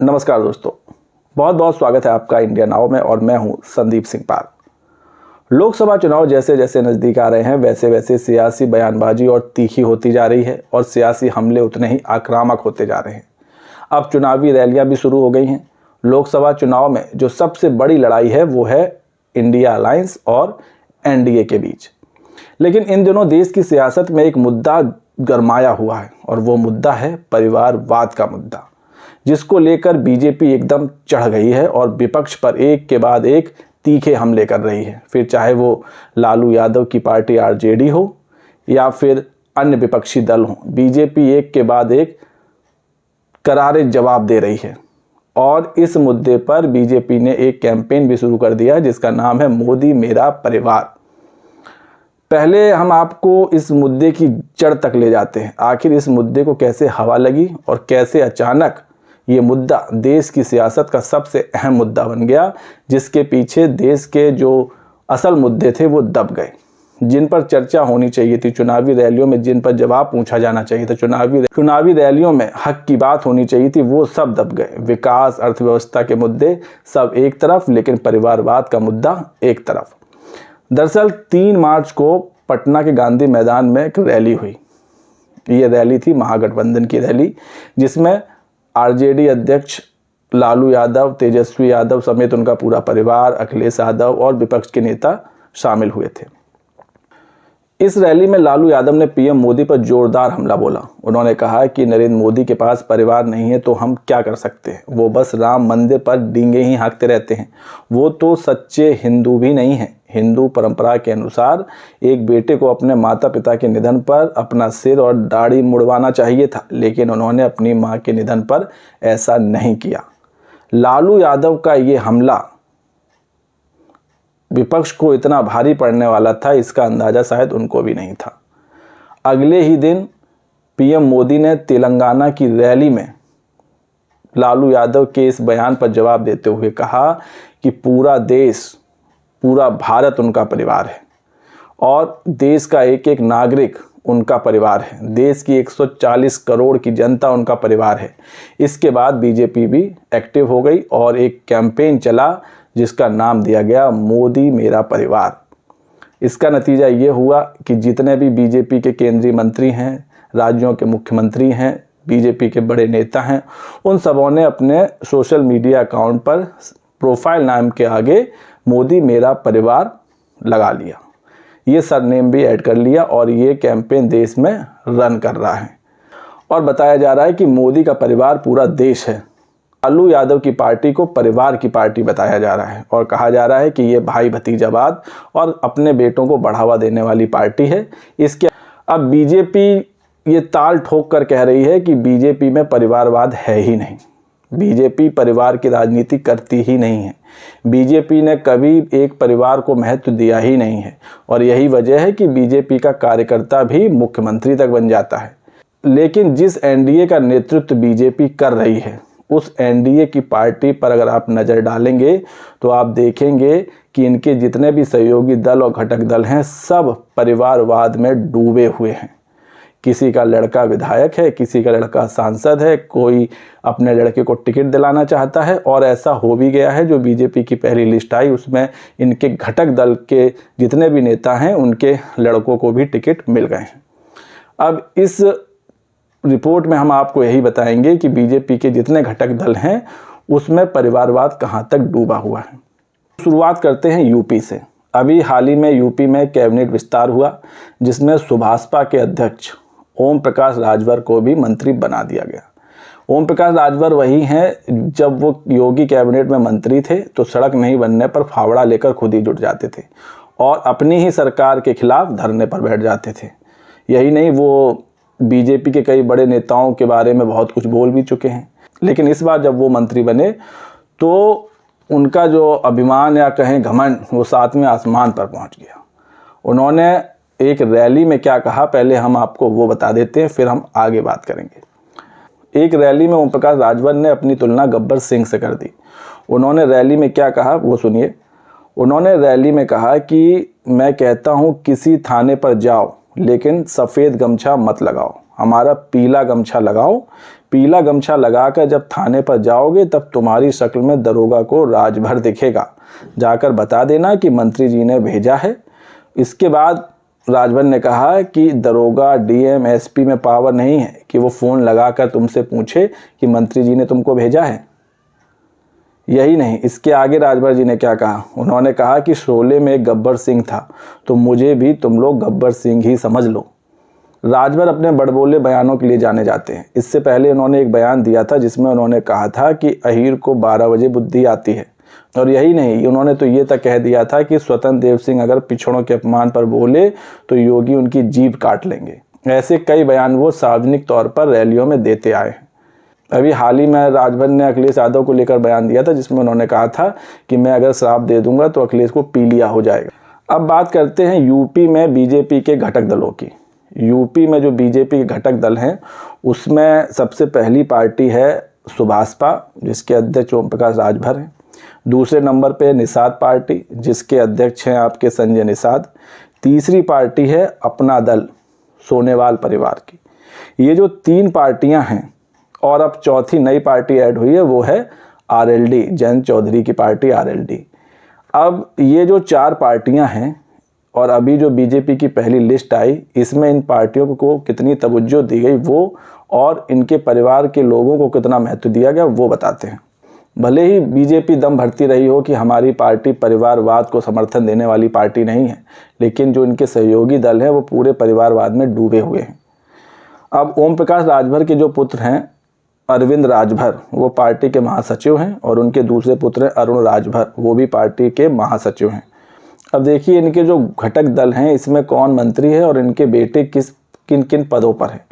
नमस्कार दोस्तों, बहुत बहुत स्वागत है आपका इंडिया नाउ में और मैं हूं संदीप सिंह पाल। लोकसभा चुनाव जैसे जैसे नज़दीक आ रहे हैं वैसे वैसे सियासी बयानबाजी और तीखी होती जा रही है और सियासी हमले उतने ही आक्रामक होते जा रहे हैं। अब चुनावी रैलियां भी शुरू हो गई हैं। लोकसभा चुनाव में जो सबसे बड़ी लड़ाई है वो है इंडिया अलायंस और एनडीए के बीच। लेकिन इन दिनों देश की सियासत में एक मुद्दा गरमाया हुआ है और वो मुद्दा है परिवारवाद का मुद्दा, जिसको लेकर बीजेपी एकदम चढ़ गई है और विपक्ष पर एक के बाद एक तीखे हमले कर रही है। फिर चाहे वो लालू यादव की पार्टी आरजेडी हो या फिर अन्य विपक्षी दल हो, बीजेपी एक के बाद एक करारे जवाब दे रही है। और इस मुद्दे पर बीजेपी ने एक कैंपेन भी शुरू कर दिया है जिसका नाम है मोदी मेरा परिवार। पहले हम आपको इस मुद्दे की जड़ तक ले जाते हैं। आखिर इस मुद्दे को कैसे हवा लगी और कैसे अचानक ये मुद्दा देश की सियासत का सबसे अहम मुद्दा बन गया, जिसके पीछे देश के जो असल मुद्दे थे वो दब गए, जिन पर चर्चा होनी चाहिए थी चुनावी रैलियों में, जिन पर जवाब पूछा जाना चाहिए था चुनावी रैलियों में, हक की बात होनी चाहिए थी, वो सब दब गए। विकास, अर्थव्यवस्था के मुद्दे सब एक तरफ, लेकिन परिवारवाद का मुद्दा एक तरफ। दरअसल 3 मार्च को पटना के गांधी मैदान में एक रैली हुई। ये रैली थी महागठबंधन की रैली, जिसमें आरजेडी अध्यक्ष लालू यादव, तेजस्वी यादव समेत उनका पूरा परिवार, अखिलेश यादव और विपक्ष के नेता शामिल हुए थे। इस रैली में लालू यादव ने पीएम मोदी पर जोरदार हमला बोला। उन्होंने कहा कि नरेंद्र मोदी के पास परिवार नहीं है तो हम क्या कर सकते हैं, वो बस राम मंदिर पर डींगे ही हाँकते रहते हैं, वो तो सच्चे हिंदू भी नहीं हैं। हिंदू परंपरा के अनुसार एक बेटे को अपने माता पिता के निधन पर अपना सिर और दाढ़ी मुड़वाना चाहिए था, लेकिन उन्होंने अपनी मां के निधन पर ऐसा नहीं किया। लालू यादव का ये हमला विपक्ष को इतना भारी पड़ने वाला था, इसका अंदाजा शायद उनको भी नहीं था। अगले ही दिन पीएम मोदी ने तेलंगाना की रैली में लालू यादव के इस बयान पर जवाब देते हुए कहा कि पूरा देश, पूरा भारत उनका परिवार है और देश का एक एक नागरिक उनका परिवार है। देश की 140 करोड़ की जनता उनका परिवार है। इसके बाद बीजेपी भी एक्टिव हो गई और एक कैंपेन चला जिसका नाम दिया गया मोदी मेरा परिवार। इसका नतीजा ये हुआ कि जितने भी बीजेपी के केंद्रीय मंत्री हैं, राज्यों के मुख्यमंत्री हैं, बीजेपी के बड़े नेता हैं, उन सबों ने अपने सोशल मीडिया अकाउंट पर प्रोफाइल नाम के आगे मोदी मेरा परिवार लगा लिया। ये सरनेम भी ऐड कर लिया और ये कैंपेन देश में रन कर रहा है और बताया जा रहा है कि मोदी का परिवार पूरा देश है। लालू यादव की पार्टी को परिवार की पार्टी बताया जा रहा है और कहा जा रहा है कि ये भाई भतीजावाद और अपने बेटों को बढ़ावा देने वाली पार्टी है। इसके अब बीजेपी ये ताल ठोक कर कह रही है कि बीजेपी में परिवारवाद है ही नहीं, बीजेपी परिवार की राजनीति करती ही नहीं है, बीजेपी ने कभी एक परिवार को महत्व दिया ही नहीं है और यही वजह है कि बीजेपी का कार्यकर्ता भी मुख्यमंत्री तक बन जाता है। लेकिन जिस एनडीए का नेतृत्व बीजेपी कर रही है, उस एनडीए की पार्टी पर अगर आप नज़र डालेंगे तो आप देखेंगे कि इनके जितने भी सहयोगी दल और घटक दल हैं सब परिवारवाद में डूबे हुए हैं। किसी का लड़का विधायक है, किसी का लड़का सांसद है, कोई अपने लड़के को टिकट दिलाना चाहता है और ऐसा हो भी गया है। जो बीजेपी की पहली लिस्ट आई उसमें इनके घटक दल के जितने भी नेता हैं उनके लड़कों को भी टिकट मिल गए हैं। अब इस रिपोर्ट में हम आपको यही बताएंगे कि बीजेपी के जितने घटक दल हैं उसमें परिवारवाद कहां तक डूबा हुआ है। शुरुआत करते हैं यूपी से। अभी हाल ही में यूपी में कैबिनेट विस्तार हुआ जिसमें सुभाषपा के अध्यक्ष ओम प्रकाश राजभर को भी मंत्री बना दिया गया। ओम प्रकाश राजभर वही हैं जब वो योगी कैबिनेट में मंत्री थे तो सड़क नहीं बनने पर फावड़ा लेकर खुद ही जुट जाते थे और अपनी ही सरकार के खिलाफ धरने पर बैठ जाते थे। यही नहीं, वो बीजेपी के कई बड़े नेताओं के बारे में बहुत कुछ बोल भी चुके हैं। लेकिन इस बार जब वो मंत्री बने तो उनका जो अभिमान या कहें घमंड वो 7वें आसमान पर पहुंच गया। उन्होंने एक रैली में क्या कहा, पहले हम आपको वो बता देते हैं, फिर हम आगे बात करेंगे। एक रैली में ओम प्रकाश राजभर ने अपनी तुलना गब्बर सिंह से कर दी। उन्होंने रैली में क्या कहा वो सुनिए। उन्होंने रैली में कहा कि मैं कहता हूँ किसी थाने पर जाओ लेकिन सफ़ेद गमछा मत लगाओ, हमारा पीला गमछा लगाओ। पीला गमछा लगाकर जब थाने पर जाओगे तब तुम्हारी शक्ल में दरोगा को राजभर दिखेगा, जाकर बता देना कि मंत्री जी ने भेजा है। इसके बाद राजभर ने कहा कि दरोगा, डीएम, एसपी में पावर नहीं है कि वो फ़ोन लगाकर तुमसे पूछे कि मंत्री जी ने तुमको भेजा है। यही नहीं, इसके आगे राजभर जी ने क्या कहा, उन्होंने कहा कि शोले में एक गब्बर सिंह था, तो मुझे भी तुम लोग गब्बर सिंह ही समझ लो। राजभर अपने बड़बोले बयानों के लिए जाने जाते हैं। इससे पहले उन्होंने एक बयान दिया था जिसमें उन्होंने कहा था कि अहीर को 12 बजे बुद्धि आती है। और यही नहीं, उन्होंने तो ये तक कह दिया था कि स्वतंत्र देव सिंह अगर पिछड़ों के अपमान पर बोले तो योगी उनकी जीभ काट लेंगे। ऐसे कई बयान वो सार्वजनिक तौर पर रैलियों में देते आए हैं। अभी हाल ही में राजभर ने अखिलेश यादव को लेकर बयान दिया था जिसमें उन्होंने कहा था कि मैं अगर श्राप दे दूंगा तो अखिलेश को पीलिया हो जाएगा। अब बात करते हैं यूपी में बीजेपी के घटक दलों की। यूपी में जो बीजेपी के घटक दल हैं उसमें सबसे पहली पार्टी है सुभाषपा, जिसके अध्यक्ष ओम प्रकाश राजभर हैं। दूसरे नंबर पे निषाद पार्टी, जिसके अध्यक्ष हैं आपके संजय निषाद। तीसरी पार्टी है अपना दल, सोनेवाल परिवार की। ये जो 3 पार्टियां हैं और अब चौथी नई पार्टी ऐड हुई है वो है आरएलडी, जयंत चौधरी की पार्टी आरएलडी। अब ये जो 4 पार्टियां हैं और अभी जो बीजेपी की पहली लिस्ट आई, इसमें इन पार्टियों को कितनी तवज्जो दी गई वो और इनके परिवार के लोगों को कितना महत्व दिया गया वो बताते हैं। भले ही बीजेपी दम भरती रही हो कि हमारी पार्टी परिवारवाद को समर्थन देने वाली पार्टी नहीं है, लेकिन जो इनके सहयोगी दल हैं वो पूरे परिवारवाद में डूबे हुए हैं। अब ओम प्रकाश राजभर के जो पुत्र हैं अरविंद राजभर, वो पार्टी के महासचिव हैं और उनके दूसरे पुत्र हैं अरुण राजभर, वो भी पार्टी के महासचिव हैं। अब देखिए इनके जो घटक दल हैं इसमें कौन मंत्री है और इनके बेटे किन किन पदों पर हैं।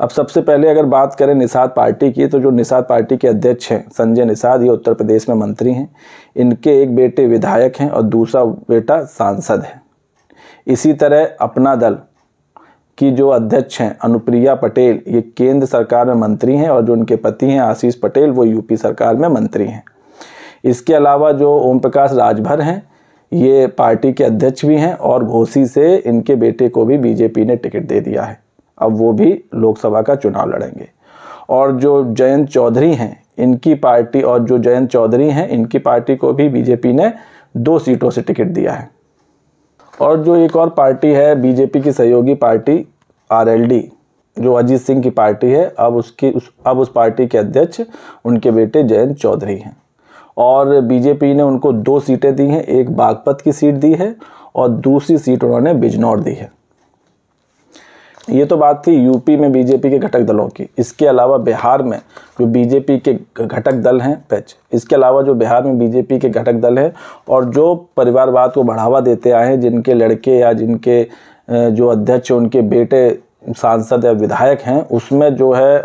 अब सबसे पहले अगर बात करें निषाद पार्टी की, तो जो निषाद पार्टी के अध्यक्ष हैं संजय निषाद, ये उत्तर प्रदेश में मंत्री हैं। इनके एक बेटे विधायक हैं और दूसरा बेटा सांसद है। इसी तरह अपना दल की जो अध्यक्ष हैं अनुप्रिया पटेल, ये केंद्र सरकार में मंत्री हैं और जो उनके पति हैं आशीष पटेल, वो यूपी सरकार में मंत्री हैं। इसके अलावा जो ओम प्रकाश राजभर हैं ये पार्टी के अध्यक्ष भी हैं और घोसी से इनके बेटे को भी बीजेपी ने टिकट दे दिया है। अब वो भी लोकसभा का चुनाव लड़ेंगे। और जो जयंत चौधरी हैं इनकी पार्टी इनकी पार्टी को भी बीजेपी ने 2 सीटों से टिकट दिया है। और जो एक और पार्टी है बीजेपी की सहयोगी पार्टी आरएलडी, जो अजीत सिंह की पार्टी है, अब उस पार्टी के अध्यक्ष उनके बेटे जयंत चौधरी हैं। और बीजेपी ने उनको 2 सीटें दी हैं, एक बागपत की सीट दी है और दूसरी सीट उन्होंने बिजनौर दी है। ये तो बात थी यूपी में बीजेपी के घटक दलों की। इसके अलावा बिहार में जो बीजेपी के घटक दल हैं इसके अलावा जो बिहार में बीजेपी के घटक दल हैं और जो परिवारवाद को बढ़ावा देते आए हैं, जिनके लड़के या जिनके जो अध्यक्ष उनके बेटे सांसद या विधायक हैं, उसमें जो है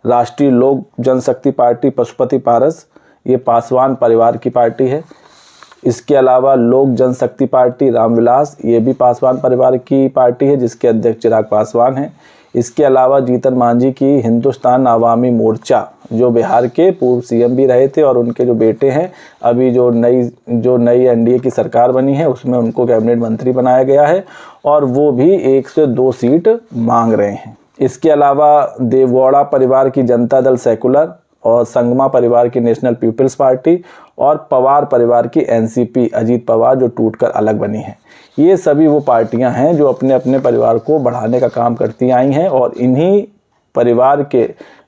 राष्ट्रीय लोक जनशक्ति पार्टी पशुपति पारस, ये पासवान परिवार की पार्टी है। इसके अलावा लोक जनशक्ति पार्टी रामविलास, ये भी पासवान परिवार की पार्टी है जिसके अध्यक्ष चिराग पासवान हैं। इसके अलावा जीतन मांझी की हिंदुस्तान आवामी मोर्चा, जो बिहार के पूर्व सीएम भी रहे थे और उनके जो बेटे हैं अभी जो नई एनडीए की सरकार बनी है उसमें उनको कैबिनेट मंत्री बनाया गया है और वो भी 1 से 2 सीट मांग रहे हैं। इसके अलावा देवगौड़ा परिवार की जनता दल सेकुलर और संगमा परिवार की नेशनल पीपल्स पार्टी और पवार परिवार की एनसीपी अजीत पवार, जो टूटकर अलग बनी है। ये सभी वो पार्टियां हैं जो अपने अपने परिवार को बढ़ाने का काम करती आई हैं और इन्हीं परिवार के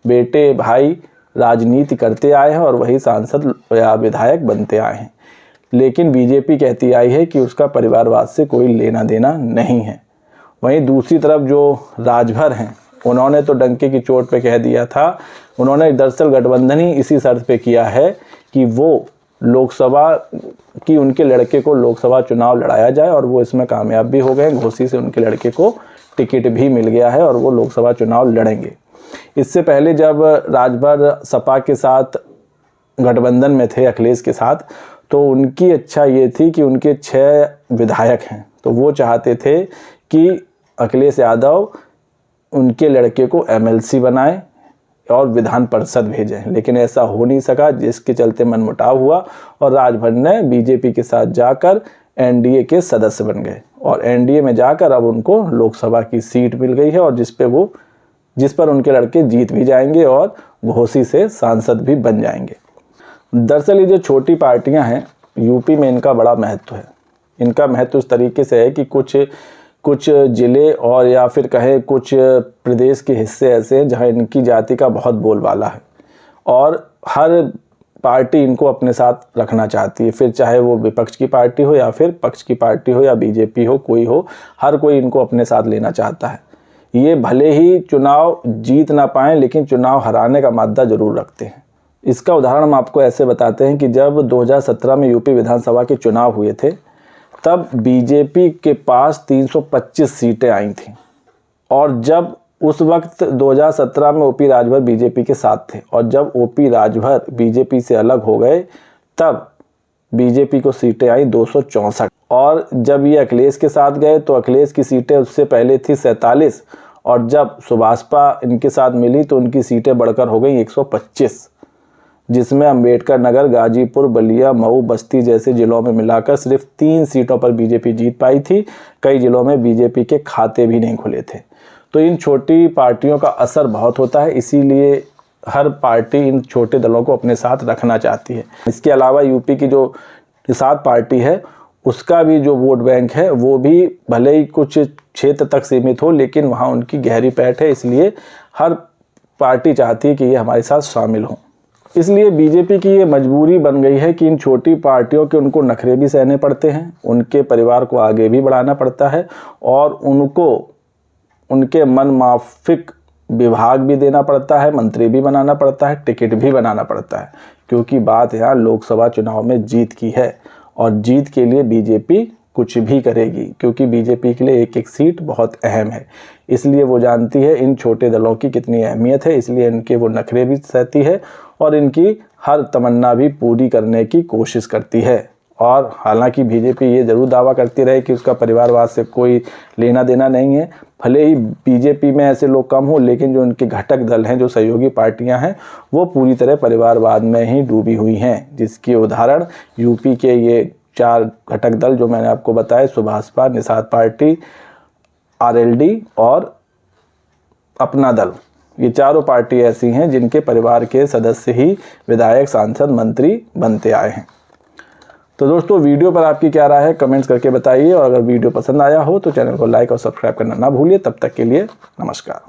बेटे भाई राजनीति करते आए हैं और वही सांसद या विधायक बनते आए हैं। लेकिन बीजेपी कहती आई है कि उसका परिवारवाद से कोई लेना देना नहीं है। वहीं दूसरी तरफ जो राजभर हैं उन्होंने तो डंके की चोट पे कह दिया था, उन्होंने दरअसल गठबंधन ही इसी शर्त पे किया है कि वो लोकसभा की उनके लड़के को लोकसभा चुनाव लड़ाया जाए और वो इसमें कामयाब भी हो गए। घोसी से उनके लड़के को टिकट भी मिल गया है और वो लोकसभा चुनाव लड़ेंगे। इससे पहले जब राजभर सपा के साथ गठबंधन में थे अखिलेश के साथ, तो उनकी इच्छा ये थी कि उनके 6 विधायक हैं तो वो चाहते थे कि अखिलेश यादव उनके लड़के को एमएलसी बनाए और विधान परिषद भेजें, लेकिन ऐसा हो नहीं सका, जिसके चलते मनमुटाव हुआ और राजभर ने बीजेपी के साथ जाकर एनडीए के सदस्य बन गए और एनडीए में जाकर अब उनको लोकसभा की सीट मिल गई है और जिस पर उनके लड़के जीत भी जाएंगे और घोसी से सांसद भी बन जाएंगे। दरअसल ये जो छोटी पार्टियां हैं यूपी में, इनका बड़ा महत्व है। इनका महत्व इस तरीके से है कि कुछ ज़िले और या फिर कहें कुछ प्रदेश के हिस्से ऐसे हैं जहां इनकी जाति का बहुत बोलबाला है और हर पार्टी इनको अपने साथ रखना चाहती है, फिर चाहे वो विपक्ष की पार्टी हो या फिर पक्ष की पार्टी हो या बीजेपी हो, कोई हो, हर कोई इनको अपने साथ लेना चाहता है। ये भले ही चुनाव जीत ना पाएँ लेकिन चुनाव हराने का मादा ज़रूर रखते हैं। इसका उदाहरण हम आपको ऐसे बताते हैं कि जब 2017 में यूपी विधानसभा के चुनाव हुए थे तब बीजेपी के पास 325 सीटें आई थीं और जब उस वक्त 2017 में ओपी राजभर बीजेपी के साथ थे और जब ओपी राजभर बीजेपी से अलग हो गए तब बीजेपी को सीटें आई 264 और जब ये अखिलेश के साथ गए तो अखिलेश की सीटें उससे पहले थी 47 और जब सुभाषपा इनके साथ मिली तो उनकी सीटें बढ़कर हो गई 125, जिसमें अंबेडकर नगर, गाजीपुर, बलिया, मऊ, बस्ती जैसे जिलों में मिलाकर सिर्फ 3 सीटों पर बीजेपी जीत पाई थी। कई जिलों में बीजेपी के खाते भी नहीं खुले थे। तो इन छोटी पार्टियों का असर बहुत होता है, इसीलिए हर पार्टी इन छोटे दलों को अपने साथ रखना चाहती है। इसके अलावा यूपी की जो 7 पार्टी है उसका भी जो वोट बैंक है वो भी भले ही कुछ क्षेत्र तक सीमित हो लेकिन वहाँ उनकी गहरी पैठ है, इसलिए हर पार्टी चाहती है कि ये हमारे साथ शामिल हों। इसलिए बीजेपी की ये मजबूरी बन गई है कि इन छोटी पार्टियों के उनको नखरे भी सहने पड़ते हैं, उनके परिवार को आगे भी बढ़ाना पड़ता है और उनको उनके मन माफिक विभाग भी देना पड़ता है, मंत्री भी बनाना पड़ता है, टिकट भी बनाना पड़ता है, क्योंकि बात यहाँ लोकसभा चुनाव में जीत की है और जीत के लिए बीजेपी कुछ भी करेगी, क्योंकि बीजेपी के लिए एक एक सीट बहुत अहम है। इसलिए वो जानती है इन छोटे दलों की कितनी अहमियत है, इसलिए इनके वो नखरे भी सहती है और इनकी हर तमन्ना भी पूरी करने की कोशिश करती है। और हालांकि बीजेपी ये ज़रूर दावा करती रहे कि उसका परिवारवाद से कोई लेना देना नहीं है, भले ही बीजेपी में ऐसे लोग कम हो लेकिन जो उनके घटक दल हैं, जो सहयोगी पार्टियां हैं, वो पूरी तरह परिवारवाद में ही डूबी हुई हैं, जिसकी उदाहरण यूपी के ये 4 घटक दल जो मैंने आपको बताए, सुभाषपा, निषाद पार्टी, आरएलडी और अपना दल, ये चारों पार्टी ऐसी हैं जिनके परिवार के सदस्य ही विधायक, सांसद, मंत्री बनते आए हैं। तो दोस्तों वीडियो पर आपकी क्या राय है कमेंट्स करके बताइए और अगर वीडियो पसंद आया हो तो चैनल को लाइक और सब्सक्राइब करना ना भूलिए। तब तक के लिए नमस्कार।